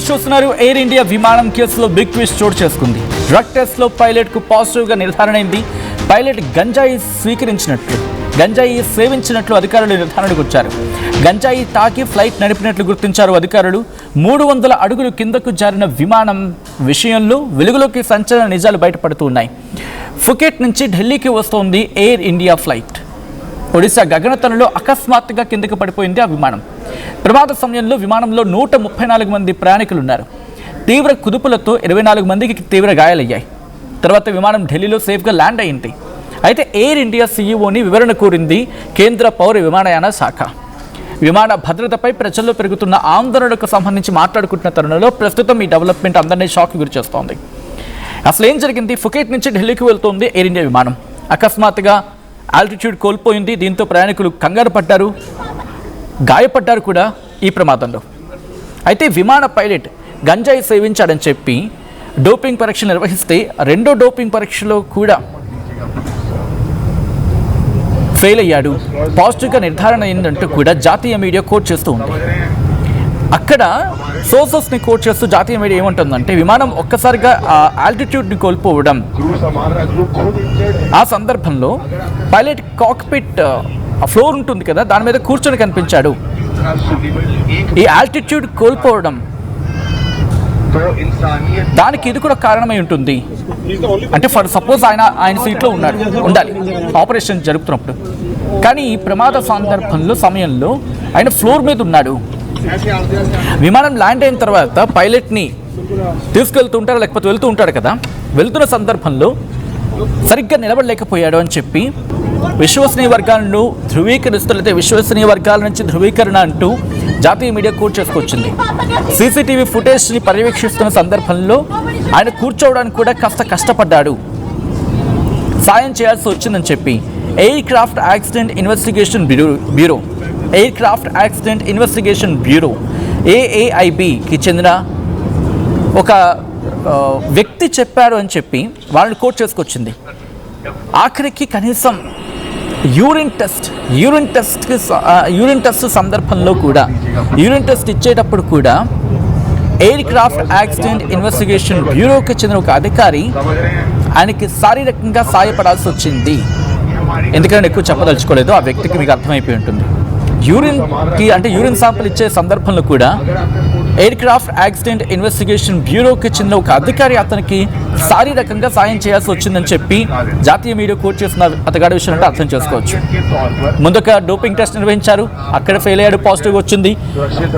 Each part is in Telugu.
న్యూస్ చూస్తున్నారు. ఎయిర్ ఇండియా విమానం కేసులో బిగ్ ట్విస్ట్ చోటు చేసుకుంది. డ్రగ్ టెస్ట్లో పైలట్కు పాజిటివ్గా నిర్ధారణ అయింది. పైలట్ గంజాయి సేవించినట్లు అధికారులు నిర్ధారణకు వచ్చారు. గంజాయి తాకి ఫ్లైట్ నడిపినట్లు గుర్తించారు అధికారులు. 300 అడుగులు కిందకు జారిన విమానం విషయంలో వెలుగులోకి సంచలన నిజాలు బయటపడుతూ ఉన్నాయి. ఫుకెట్ నుంచి ఢిల్లీకి వస్తోంది ఎయిర్ ఇండియా ఫ్లైట్. ఒడిశా గగనతలంలో అకస్మాత్తుగా కిందకు పడిపోయింది ఆ విమానం. ప్రమాద సమయంలో విమానంలో 134 మంది ప్రయాణికులున్నారు. తీవ్ర కుదుపులతో 24 మందికి తీవ్ర గాయాలయ్యాయి. తర్వాత విమానం ఢిల్లీలో సేఫ్గా ల్యాండ్ అయింది. అయితే ఎయిర్ ఇండియా సీఈఓని వివరణ కోరింది కేంద్ర పౌర విమానయాన శాఖ. విమాన భద్రతపై ప్రజల్లో పెరుగుతున్న ఆందోళనకు సంబంధించి మాట్లాడుకుంటున్న తరుణంలో ప్రస్తుతం ఈ డెవలప్మెంట్ అందరినీ షాక్ గురి చేస్తోంది. అసలు ఏం జరిగింది? ఫుకెట్ నుంచి ఢిల్లీకి వెళ్తోంది ఎయిర్ ఇండియా విమానం. అకస్మాత్తుగా ఆల్టిట్యూడ్ కోల్పోయింది. దీంతో ప్రయాణికులు కంగారు పడ్డారు, గాయపడ్డారు కూడా ఈ ప్రమాదంలో. అయితే విమాన పైలట్ గంజాయి సేవించాడని చెప్పి డోపింగ్ పరీక్ష నిర్వహిస్తే రెండో డోపింగ్ పరీక్షలో కూడా ఫెయిల్ అయ్యాడు. పాజిటివ్గా నిర్ధారణ అయిందంటూ కూడా జాతీయ మీడియా కోట్ చేస్తూ ఉంది. అక్కడ సోర్సెస్ని కోట్ చేస్తూ జాతీయ మీడియా ఏమంటుందంటే, విమానం ఒక్కసారిగా ఆల్టిట్యూడ్ని కోల్పోవడం, ఆ సందర్భంలో పైలట్ కాక్పిట్ ఫ్లోర్ ఉంటుంది కదా, దాని మీద కూర్చొని కనిపించాడు. ఈ ఆల్టిట్యూడ్ కోల్పోవడం దానికి ఇది కూడా కారణమై ఉంటుంది. అంటే ఫర్ సపోజ్ ఆయన సీట్లో ఉండాలి ఆపరేషన్ జరుపుతున్నప్పుడు, కానీ ఈ ప్రమాద సమయంలో ఆయన ఫ్లోర్ మీద ఉన్నాడు. విమానం ల్యాండ్ అయిన తర్వాత పైలట్ని తీసుకెళ్తుంటారు, లేకపోతే వెళ్తూ ఉంటాడు కదా, వెళ్తున్న సందర్భంలో సరిగ్గా నిలబడలేకపోయాడు అని చెప్పి విశ్వసనీయ వర్గాలను ధృవీకరిస్తున్నట్లయితే విశ్వసనీయ వర్గాల నుంచి ధృవీకరణ అంటూ జాతీయ మీడియా కోట్ చేసుకొచ్చింది. సీసీటీవీ ఫుటేజ్ని పర్యవేక్షిస్తున్న సందర్భంలో ఆయన కూర్చోవడానికి కూడా కాస్త కష్టపడ్డాడు, సాయం చేయాల్సి వచ్చిందని చెప్పి aircraft accident investigation bureau AAIBకి చెందిన ఒక వ్యక్తి చెప్పాడు అని చెప్పి వాళ్ళని కోట్ చేసుకొచ్చింది. ఆఖరికి కనీసం యూరిన్ టెస్ట్ సందర్భంలో కూడా, యూరిన్ టెస్ట్ ఇచ్చేటప్పుడు కూడా ఎయిర్ క్రాఫ్ట్ యాక్సిడెంట్ ఇన్వెస్టిగేషన్ బ్యూరోకి చెందిన ఒక అధికారి ఆయనకి శారీరకంగా సాయపడాల్సి వచ్చింది. ఎందుకంటే ఎక్కువ చెప్పదలుచుకోలేదు, ఆ వ్యక్తికి మీకు అర్థమైపోయి ఉంటుంది. యూరిన్ శాంపుల్ ఇచ్చే సందర్భంలో కూడా ఎయిర్ క్రాఫ్ట్ యాక్సిడెంట్ ఇన్వెస్టిగేషన్ బ్యూరోకి చెందిన ఒక అధికారి అతనికి శారీరకంగా సాయం చేయాల్సి వచ్చిందని చెప్పి జాతీయ మీడియా కోట్ చేసిన అతగాడి విషయం అంటే అర్థం చేసుకోవచ్చు. ముందుగా డోపింగ్ టెస్ట్ నిర్వహించారు, అక్కడ ఫెయిల్ అయ్యాడు, పాజిటివ్ వచ్చింది.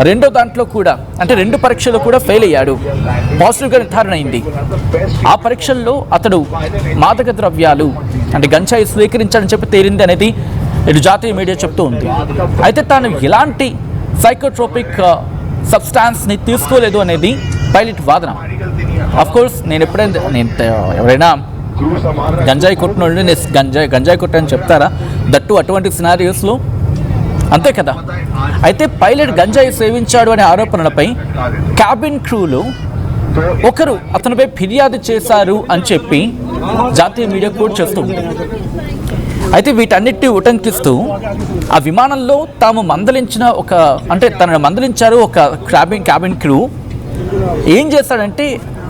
రెండో దాంట్లో కూడా, అంటే 2 పరీక్షలు కూడా ఫెయిల్ అయ్యాడు, పాజిటివ్గా నిర్ధారణ అయింది. ఆ పరీక్షల్లో అతడు మాదక ద్రవ్యాలు అంటే గంజాయి స్వీకరించాడని చెప్పి తేలింది అనేది ఇటు జాతీయ మీడియా చెప్తూ ఉంది. అయితే తాను ఎలాంటి సైకోట్రోపిక్ సబ్స్టాన్స్ని తీసుకోలేదు అనేది పైలట్ వాదన. అఫ్కోర్స్ ఎవరైనా గంజాయి కొట్టినోళ్ళు గంజాయి కొట్టని చెప్తారా? దట్టు అటువంటి సినారియోస్లో, అంతే కదా. అయితే పైలట్ గంజాయి సేవించాడు అనే ఆరోపణలపై క్యాబిన్ క్రూలో ఒకరు అతనిపై ఫిర్యాదు చేశారు అని చెప్పి జాతీయ మీడియా కోట్ చేస్తుంది. అయితే వీటన్నిటిని ఉటంకిస్తూ ఆ విమానంలో తనను మందలించారు ఒక క్యాబిన్ క్రూ. ఏం చేస్తాడంటే,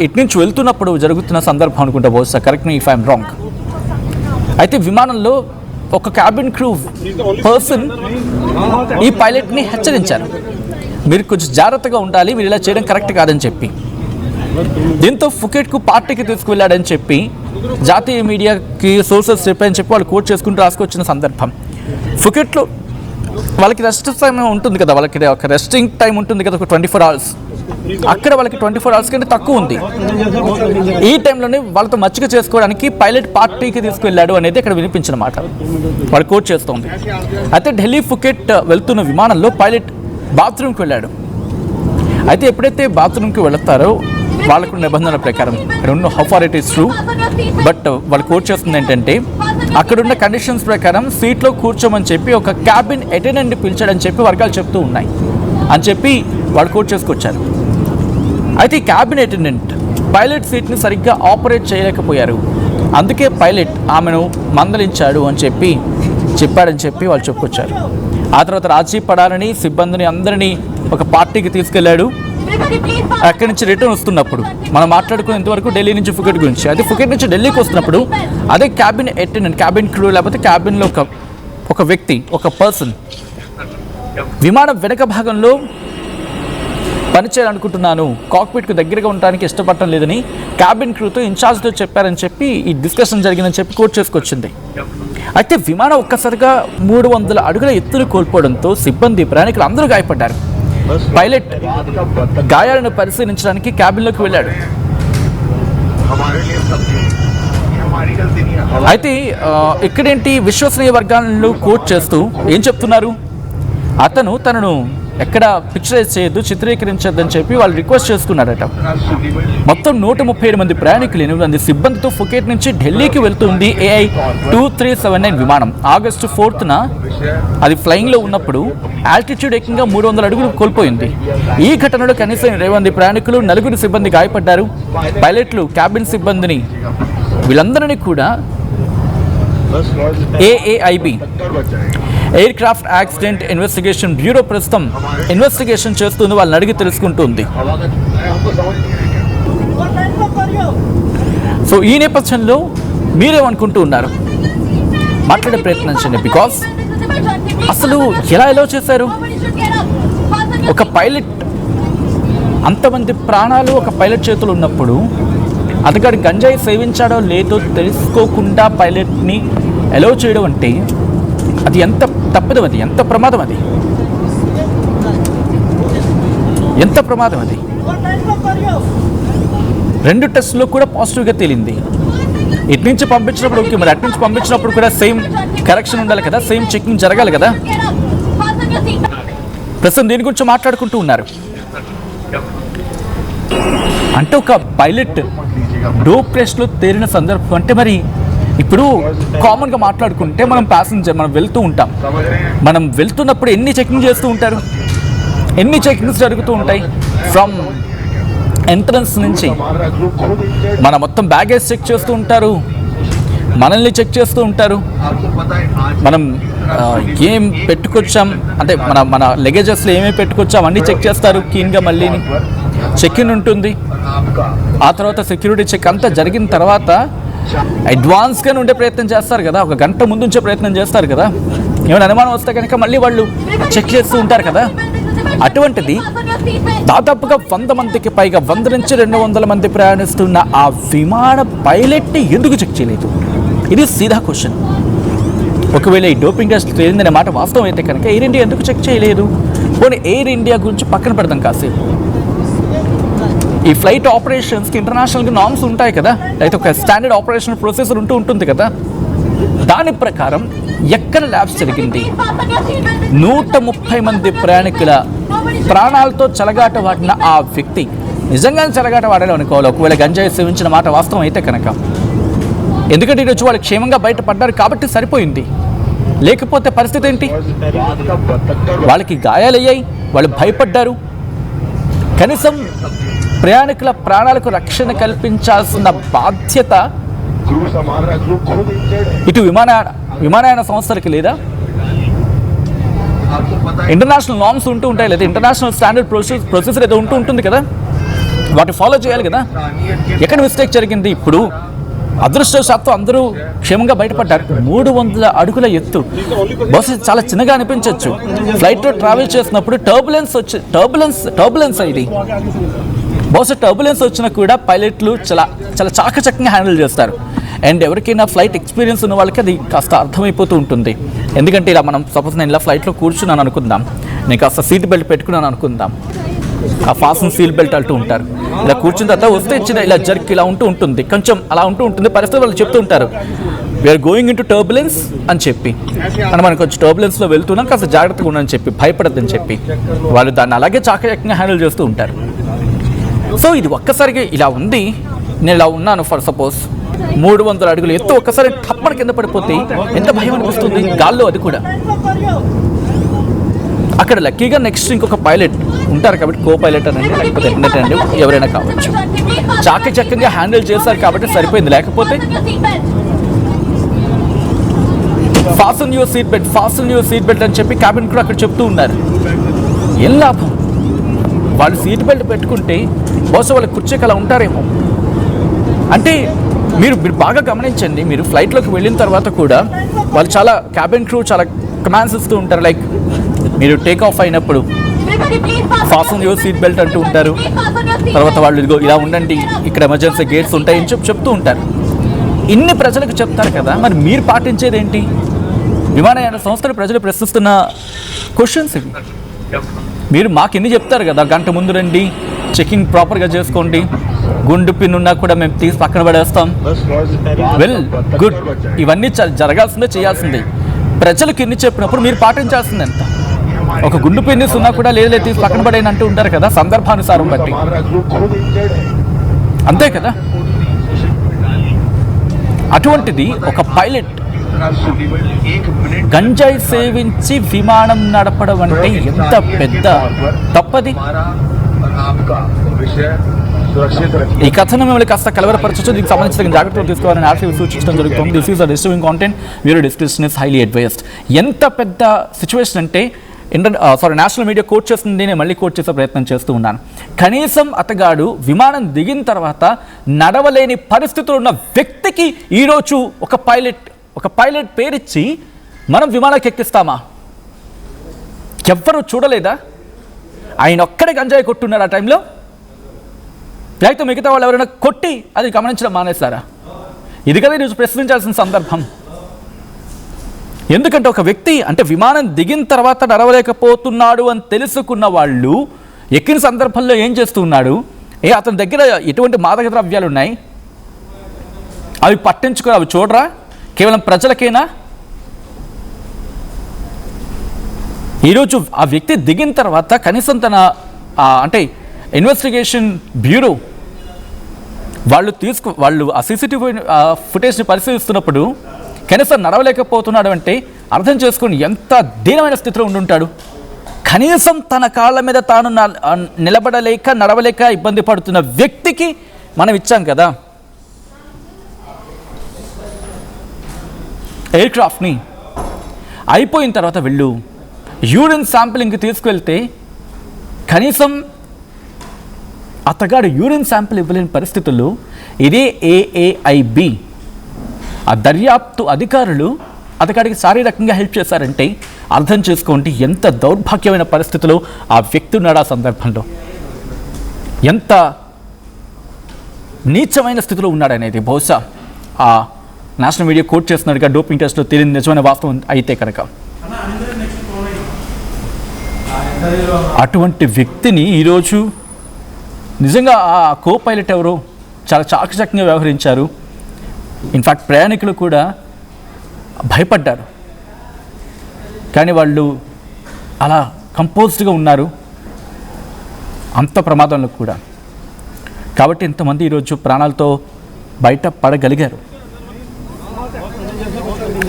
ఇటు నుంచి వెళ్తున్నప్పుడు జరుగుతున్న సందర్భం అనుకుంటా, బహుశా correct me if I'm wrong. అయితే విమానంలో ఒక క్యాబిన్ క్రూ పర్సన్ ఈ పైలట్ని హెచ్చరించారు, మీరు కొంచెం జాగ్రత్తగా ఉండాలి, మీరు ఇలా చేయడం కరెక్ట్ కాదని చెప్పి. దీంతో ఫుకెట్కు పార్టీకి తీసుకువెళ్ళాడని చెప్పి జాతీయ మీడియాకి సోర్సెస్ చెప్పని చెప్పి వాళ్ళు కోట్ చేసుకుంటూ రాసుకొచ్చిన సందర్భం. ఫుకెట్లో వాళ్ళకి రెస్ట్ టైం ఉంటుంది కదా, వాళ్ళకి ఒక రెస్టింగ్ టైం ఉంటుంది కదా, ఒక 24 hours. అక్కడ వాళ్ళకి 24 hours కంటే తక్కువ ఉంది. ఈ టైంలోనే వాళ్ళతో మచ్చిక చేసుకోవడానికి పైలట్ పార్టీకి తీసుకువెళ్ళాడు అనేది అక్కడ వినిపించిన మాట, వాళ్ళు కోట్ చేస్తోంది. అయితే ఢిల్లీ ఫుకెట్ వెళ్తున్న విమానంలో పైలట్ బాత్రూమ్కి వెళ్ళాడు. అయితే ఎప్పుడైతే బాత్రూమ్కి వెళతారో వాళ్ళకు నిబంధనల ప్రకారం, I don't know how far it is true, but వాళ్ళు కోట్ చేస్తుంది ఏంటంటే, అక్కడున్న కండిషన్స్ ప్రకారం సీట్లో కూర్చోమని చెప్పి ఒక క్యాబిన్ అటెండెంట్ని పిలిచాడని చెప్పి వర్గాలు చెప్తూ ఉన్నాయి అని చెప్పి వాళ్ళు కోట్ చేసుకొచ్చారు. అయితే ఈ క్యాబిన్ అటెండెంట్ పైలట్ సీట్ని సరిగ్గా ఆపరేట్ చేయలేకపోయారు, అందుకే పైలట్ ఆమెను మందలించాడు అని చెప్పాడని చెప్పి వాళ్ళు చెప్పుకొచ్చారు. ఆ తర్వాత రాజీ పడాలని సిబ్బందిని అందరినీ ఒక పార్టీకి తీసుకెళ్లాడు. అక్కడి నుంచి రిటర్న్ వస్తున్నప్పుడు మనం మాట్లాడుకునేంత వరకు ఢిల్లీ నుంచి ఫుకెట్ గురించి, అదే ఫుకెట్ నుంచి ఢిల్లీకి వస్తున్నప్పుడు అదే క్యాబిన్ అటెండెంట్, క్యాబిన్ క్రూ లేకపోతే క్యాబిన్లో ఒక వ్యక్తి, ఒక పర్సన్ విమానం వెనక భాగంలో పనిచేయాలనుకుంటున్నాను, కాక్పిట్కు దగ్గరగా ఉండడానికి ఇష్టపడటం లేదని క్యాబిన్ క్రూతో ఇన్ఛార్జ్తో చెప్పారని చెప్పి ఈ డిస్కషన్ జరిగిందని చెప్పి కోట్ చేసుకొచ్చింది. అయితే విమానం ఒక్కసారిగా 300 అడుగుల ఎత్తును కోల్పోవడంతో సిబ్బంది, ప్రయాణికులు అందరూ గాయపడ్డారు. పైలట్ గాయాలను పరిశీలించడానికి క్యాబిన్లోకి వెళ్ళాడు. అయితే ఇక్కడేంటి, విశ్వసనీయ వర్గాలను కోట్ చేస్తూ ఏం చెప్తున్నారు, అతను తనను ఎక్కడ పిక్చరైజ్ చేయొద్దు, చిత్రీకరించొద్దని చెప్పి వాళ్ళు రిక్వెస్ట్ చేసుకున్నారట. మొత్తం 137 మంది ప్రయాణికులు, 8 మంది సిబ్బందితో ఫుకెట్ నుంచి ఢిల్లీకి వెళ్తుంది AI 2379 విమానం. ఆగస్టు 4న అది ఫ్లయింగ్లో ఉన్నప్పుడు ఆల్టిట్యూడ్ ఏకంగా 300 అడుగులు కోల్పోయింది. ఈ ఘటనలో కనీసం 20 మంది ప్రయాణికులు, 4 సిబ్బంది గాయపడ్డారు. పైలట్లు, క్యాబిన్ సిబ్బందిని వీళ్ళందరినీ కూడా AAIB air craft accident investigation bureau ప్రస్తుతం ఇన్వెస్టిగేషన్ చేస్తుంది, వాళ్ళని అడిగి తెలుసుకుంటుంది. సో ఈ నేపథ్యంలో మీరేమనుకుంటూ ఉన్నారు, మాట్లాడే ప్రయత్నించండి. బికాస్ అసలు ఎలా చేశారు, ఒక పైలట్, అంతమంది ప్రాణాలు ఒక పైలట్ చేతులు ఉన్నప్పుడు అతగాడు గంజాయి సేవించాడో లేదో తెలుసుకోకుండా పైలట్ని అలౌ చేయడం అంటే అది ఎంత తప్పదు, అది ఎంత ప్రమాదం, అది ఎంత ప్రమాదం. అది 2 టెస్టుల్లో కూడా పాజిటివ్గా తేలింది. ఇటు నుంచి పంపించినప్పుడు ఓకే, మరి అటు నుంచి పంపించినప్పుడు కూడా సేమ్ కరెక్షన్ ఉండాలి కదా, సేమ్ చెకింగ్ జరగాలి కదా. ప్రస్తుతం దీని గురించి మాట్లాడుకుంటూ ఉన్నారు. అంటే ఒక పైలట్ డోప్ టెస్ట్లో తేలిన సందర్భం అంటే, మరి ఇప్పుడు కామన్గా మాట్లాడుకుంటే మనం ప్యాసింజర్, మనం వెళ్తూ ఉంటాం, మనం వెళ్తున్నప్పుడు ఎన్ని చెకింగ్ చేస్తూ ఉంటారు, ఎన్ని చెకింగ్స్ జరుగుతూ ఉంటాయి. ఫ్రమ్ ఎంట్రన్స్ నుంచి మన మొత్తం బ్యాగేజ్ చెక్ చేస్తూ ఉంటారు, మనల్ని చెక్ చేస్తూ ఉంటారు, మనం ఏం పెట్టుకొచ్చాం అంటే మన లగేజెస్లో ఏమేమి పెట్టుకొచ్చాం అన్నీ చెక్ చేస్తారు క్లీన్గా. మళ్ళీ చెక్ ఇన్ ఉంటుంది, ఆ తర్వాత సెక్యూరిటీ చెక్ అంతా జరిగిన తర్వాత అడ్వాన్స్గానే ఉండే ప్రయత్నం చేస్తారు కదా, ఒక గంట ముందు ఉంచే ప్రయత్నం చేస్తారు కదా. ఏమైనా అనుమానం వస్తే కనుక మళ్ళీ వాళ్ళు చెక్ చేస్తూ ఉంటారు కదా. అటువంటిది దాదాపుగా 100 మందికి పైగా, 100 నుంచి 200 మంది ప్రయాణిస్తున్న ఆ విమాన పైలట్ని ఎందుకు చెక్ చేయలేదు, ఇది సీదా క్వశ్చన్. ఒకవేళ ఈ డోపింగ్ టెస్ట్ తేలిందనే మాట వాస్తవం అయితే కనుక ఎయిర్ ఇండియా ఎందుకు చెక్ చేయలేదు? పోనీ ఎయిర్ ఇండియా గురించి పక్కన పెడదాం కాసేపు. ఈ ఫ్లైట్ ఆపరేషన్స్కి ఇంటర్నేషనల్గా నామ్స్ ఉంటాయి కదా, అయితే ఒక స్టాండర్డ్ ఆపరేషన్ ప్రొసీజర్ ఉంటుంది కదా. దాని ప్రకారం ఎక్కడ ల్యాబ్స్ జరిగింది, 130 మంది ప్రయాణికుల ప్రాణాలతో చెలగాట వాడిన ఆ వ్యక్తి నిజంగానే చెలగాట వాడాలి అనుకోవాలి, ఒకవేళ గంజాయి సేవించిన మాట వాస్తవం అయితే కనుక. ఎందుకంటే ఈరోజు వాళ్ళు క్షేమంగా బయటపడ్డారు కాబట్టి సరిపోయింది. లేకపోతే పరిస్థితి ఏంటి, వాళ్ళకి గాయాలయ్యాయి, వాళ్ళు భయపడ్డారు. కనీసం ప్రయాణికుల ప్రాణాలకు రక్షణ కల్పించాల్సిన బాధ్యత ఇటు విమానయాన సంస్థలకి లేదా? ఇంటర్నేషనల్ నామ్స్ ఉంటూ ఉంటాయి, లేదా ఇంటర్నేషనల్ స్టాండర్డ్ ప్రొసీజర్ ఏదో ఉంటుంది కదా, వాటి ఫాలో చేయాలి కదా. ఎక్కడ మిస్టేక్ జరిగింది? ఇప్పుడు అదృష్టవశాత్తు అందరూ క్షేమంగా బయటపడ్డారు. 300 అడుగుల ఎత్తు, బహుశా చాలా చిన్నగా అనిపించవచ్చు. ఫ్లైట్లో ట్రావెల్ చేసినప్పుడు టర్బులెన్స్ ఇది, బహుశా టర్బులెన్స్ వచ్చినా కూడా పైలట్లు చాలా చాకచక్యంగా హ్యాండిల్ చేస్తారు. అండ్ ఎవరికైనా ఫ్లైట్ ఎక్స్పీరియన్స్ ఉన్న వాళ్ళకి అది కాస్త అర్థమైపోతూ ఉంటుంది. ఎందుకంటే ఇలా మనం సపోజ్ నేను ఇలా ఫ్లైట్లో కూర్చున్నాను అనుకుందాం, నేను కాస్త సీట్ బెల్ట్ పెట్టుకున్నాను అనుకుందాం, ఆ ఫాస్టన్ సీట్ బెల్ట్ అంటూ ఉంటారు. ఇలా కూర్చున్న తర్వాత వస్తే ఇలా జర్క్ ఇలా ఉంటుంది, కొంచెం అలా ఉంటుంది. పరిస్థితి వాళ్ళు చెప్తూ ఉంటారు, we're going into turbulence అని చెప్పి, అని మనం కొంచెం టర్బులెన్స్లో వెళ్తున్నాం, కాస్త జాగ్రత్తగా ఉండని చెప్పి, భయపడద్దని చెప్పి వాళ్ళు దాన్ని అలాగే చాకచక్యంగా హ్యాండిల్ చేస్తూ ఉంటారు. సో ఇది ఒక్కసారిగా ఇలా ఉంది, నేను ఇలా ఉన్నాను ఫర్ సపోజ్ 300 అడుగులు ఎత్తు, ఒక్కసారి టప్పన కింద పడిపోతే ఎంత భయం అనిపిస్తుంది గాల్లో, అది కూడా. అక్కడ లక్కీగా నెక్స్ట్ ఇంకొక పైలట్ ఉంటారు కాబట్టి, కో పైలట్ అనండి లేకపోతే అటెండెంట్ అండి, ఎవరైనా కావచ్చు, చాకచక్యంగా హ్యాండిల్ చేశారు కాబట్టి సరిపోయింది. లేకపోతే ఫాస్టన్ యువర్ సీట్ బెల్ట్ అని చెప్పి క్యాబిన్ కూడా అక్కడ చెప్తూ ఉన్నారు. ఏం లాభం? వాళ్ళు సీట్ బెల్ట్ పెట్టుకుంటే బహుశా వాళ్ళ కుర్చీకి అలా ఉంటారేమో. అంటే మీరు బాగా గమనించండి, మీరు ఫ్లైట్లోకి వెళ్ళిన తర్వాత కూడా వాళ్ళు చాలా క్యాబిన్ క్రూ చాలా కమాండ్స్ ఇస్తూ ఉంటారు. లైక్ మీరు టేక్ ఆఫ్ అయినప్పుడు ఫాస్టన్ యువర్ సీట్ బెల్ట్ అంటూ ఉంటారు. తర్వాత వాళ్ళు ఇదిగో ఇలా ఉండండి, ఇక్కడ ఎమర్జెన్సీ గేట్స్ ఉంటాయని చెప్తూ ఉంటారు. ఇన్ని ప్రజలకు చెప్తారు కదా, మరి మీరు పాటించేది ఏంటి? విమానయాన సంస్థలు ప్రజలు ప్రశ్నిస్తున్న క్వశ్చన్స్ ఇవి. మీరు మాకు ఎన్ని చెప్తారు కదా, గంట ముందు రండి, చెకింగ్ ప్రాపర్గా చేసుకోండి, గుండు పిన్ ఉన్నా కూడా మేము తీసి పక్కన పడేస్తాం. వెల్ గుడ్, ఇవన్నీ జరగాల్సిందే, చేయాల్సిందే. ప్రజలకు ఎన్ని చెప్పినప్పుడు మీరు పాటించాల్సింది ఎంత? ఒక గుండు పిన్నిస్ ఉన్నా కూడా లేదు తీసి పక్కన పడేయని అంటూ ఉంటారు కదా, సందర్భానుసారం బట్టి. అంతే కదా. అటువంటిది ఒక పైలట్ గంజాయి సేవించి విమానం నడపడం అంటే ఎంత పెద్ద తప్పది. ఈ కథను మిమ్మల్ని కాస్త కలవరపరచవచ్చు. దీనికి సంబంధించిన జాగ్రత్తలు తీసుకోవాలని ఆర్టీవీ సూచించడం జరుగుతుంది. This is the disturbing content, మీరు డిస్క్రిప్షన్ ఇస్ హైలీ అడ్వైస్డ్. ఎంత పెద్ద సిచ్యువేషన్ అంటే నేషనల్ మీడియా కోట్ చేస్తుంది, నేను మళ్ళీ కోట్ చేసే ప్రయత్నం చేస్తూ ఉన్నాను. కనీసం అతగాడు విమానం దిగిన తర్వాత నడవలేని పరిస్థితులు ఉన్న వ్యక్తికి ఈరోజు ఒక పైలట్ పేరిచ్చి మనం విమానానికి ఎక్కిస్తామా? ఎవ్వరూ చూడలేదా? ఆయన ఒక్కడే గంజాయి కొట్టున్నారు ఆ టైంలో, లేకపోతే మిగతా వాళ్ళు ఎవరైనా కొట్టి అది గమనించడం మానేస్తారా? ఇది కదా ఈరోజు ప్రశ్నించాల్సిన సందర్భం. ఎందుకంటే ఒక వ్యక్తి అంటే విమానం దిగిన తర్వాత నడవలేకపోతున్నాడు అని తెలుసుకున్న వాళ్ళు ఎక్కిన సందర్భంలో ఏం చేస్తున్నాడు? అతని దగ్గర ఎటువంటి మాదక ద్రవ్యాలు ఉన్నాయి, అవి పట్టించుకొని అవి చూడరా? కేవలం ప్రజలకేనా? ఈరోజు ఆ వ్యక్తి దిగిన తర్వాత కనీసం తన అంటే ఇన్వెస్టిగేషన్ బ్యూరో వాళ్ళు ఆ సీసీటీవీ ఫుటేజ్ని పరిశీలిస్తున్నప్పుడు కనీసం నడవలేకపోతున్నాడు అంటే అర్థం చేసుకుని ఎంత దీనమైన స్థితిలో ఉండుంటాడు. కనీసం తన కాళ్ళ మీద తాను నిలబడలేక నడవలేక ఇబ్బంది పడుతున్న వ్యక్తికి మనం ఇచ్చాం కదా ఎయిర్ క్రాఫ్ట్ని. అయిపోయిన తర్వాత వెళ్ళు యూరిన్ శాంపిలింగ్కి తీసుకువెళ్తే కనీసం అతగాడు యూరిన్ శాంపిల్ ఇవ్వలేని పరిస్థితుల్లో ఇదే AAIB ఆ దర్యాప్తు అధికారులు అతగాడికి శారీరకంగా హెల్ప్ చేశారంటే అర్థం చేసుకోండి ఎంత దౌర్భాగ్యమైన పరిస్థితిలో ఆ వ్యక్తి ఉన్నాడు. ఆ సందర్భంలో ఎంత నీచమైన స్థితిలో ఉన్నాడనేది బహుశా ఆ నేషనల్ మీడియా కోట్ చేస్తున్నట్టుగా డోపింగ్ టెస్ట్లో తెలియని నిజమైన వాస్తవం అయితే కనుక అటువంటి వ్యక్తిని ఈరోజు నిజంగా ఆ కో పైలట్ ఎవరో చాలా చాకచక్యంగా వ్యవహరించారు. ఇన్ఫ్యాక్ట్ ప్రయాణికులు కూడా భయపడ్డారు, కానీ వాళ్ళు అలా కంపోజ్డ్గా ఉన్నారు అంత ప్రమాదంలో కూడా. కాబట్టి ఇంతమంది ఈరోజు ప్రాణాలతో బయట పడగలిగారు.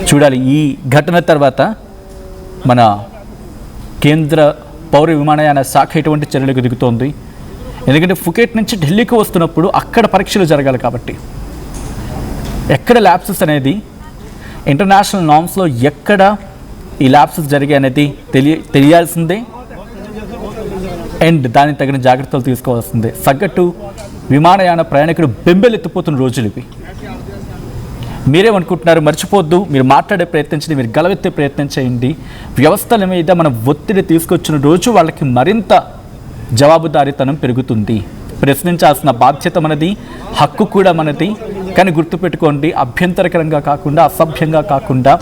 చూడాలి ఈ ఘటన తర్వాత మన కేంద్ర పౌర విమానయాన శాఖ ఎటువంటి చర్యలకు దిగుతోంది. ఎందుకంటే ఫుకెట్ నుంచి ఢిల్లీకి వస్తున్నప్పుడు అక్కడ పరీక్షలు జరగాలి కాబట్టి ఎక్కడ ల్యాప్సెస్ అనేది ఇంటర్నేషనల్ నార్మ్స్లో ఎక్కడ ఈ ల్యాప్సెస్ జరిగాయి అనేది తెలియాల్సిందే. అండ్ దానికి తగిన జాగ్రత్తలు తీసుకోవాల్సిందే. సగటు విమానయాన ప్రయాణికుడు బెంబెలెత్తిపోతున్న రోజులు ఇవి. మీరేమనుకుంటున్నారు? మర్చిపోద్దు, మీరు మాట్లాడే ప్రయత్నించండి, మీరు గలవెత్తే ప్రయత్నం చేయండి. వ్యవస్థల మీద మనం ఒత్తిడి తీసుకొచ్చిన రోజు వాళ్ళకి మరింత జవాబుదారీతనం పెరుగుతుంది. ప్రశ్నించాల్సిన బాధ్యత మనది, హక్కు కూడా మనది. కానీ గుర్తుపెట్టుకోండి, అభ్యంతరకరంగా కాకుండా అసభ్యంగా కాకుండా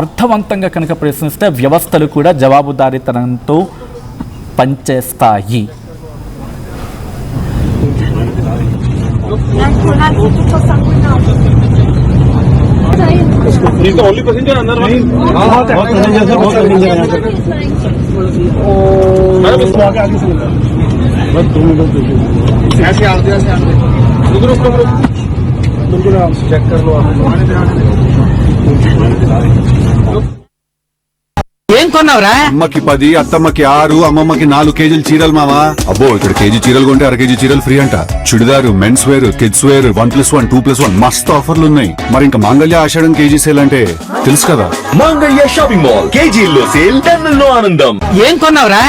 అర్థవంతంగా కనుక ప్రశ్నిస్తే వ్యవస్థలు కూడా జవాబుదారీతనంతో పనిచేస్తాయి. He's the only passenger under one. बहुत पैसेंजर्स हैं, बहुत पैसेंजर हैं यहाँ पे। मैडम इसको आगे से मिला बस 2 मिनट देखिए। ऐसे आ गया रुको बिल्कुल आप चेक कर लो ఏం కొన్నావురా? అమ్మకి 10, అత్తమ్మకి 6, అమ్మమ్మకి 4 కేజీలు చీరలు మావా. అబ్బో ఇక్కడ కేజీ చీరలు కొంటే అర కేజీ చీరలు ఫ్రీ అంట. Churidar, men's wear, kids wear 1+1, 2+1 మస్తు ఆఫర్లు ఉన్నాయి. మరి ఇంకా మాంగళ్య ఆషాఢం కేజీ సేల్ అంటే తెలుసు కదా. మాంగళ్య షాపింగ్ మాల్ కేజీల్లో సేల్, టన్నుల్లో ఆనందం. ఏం కొన్నావురా?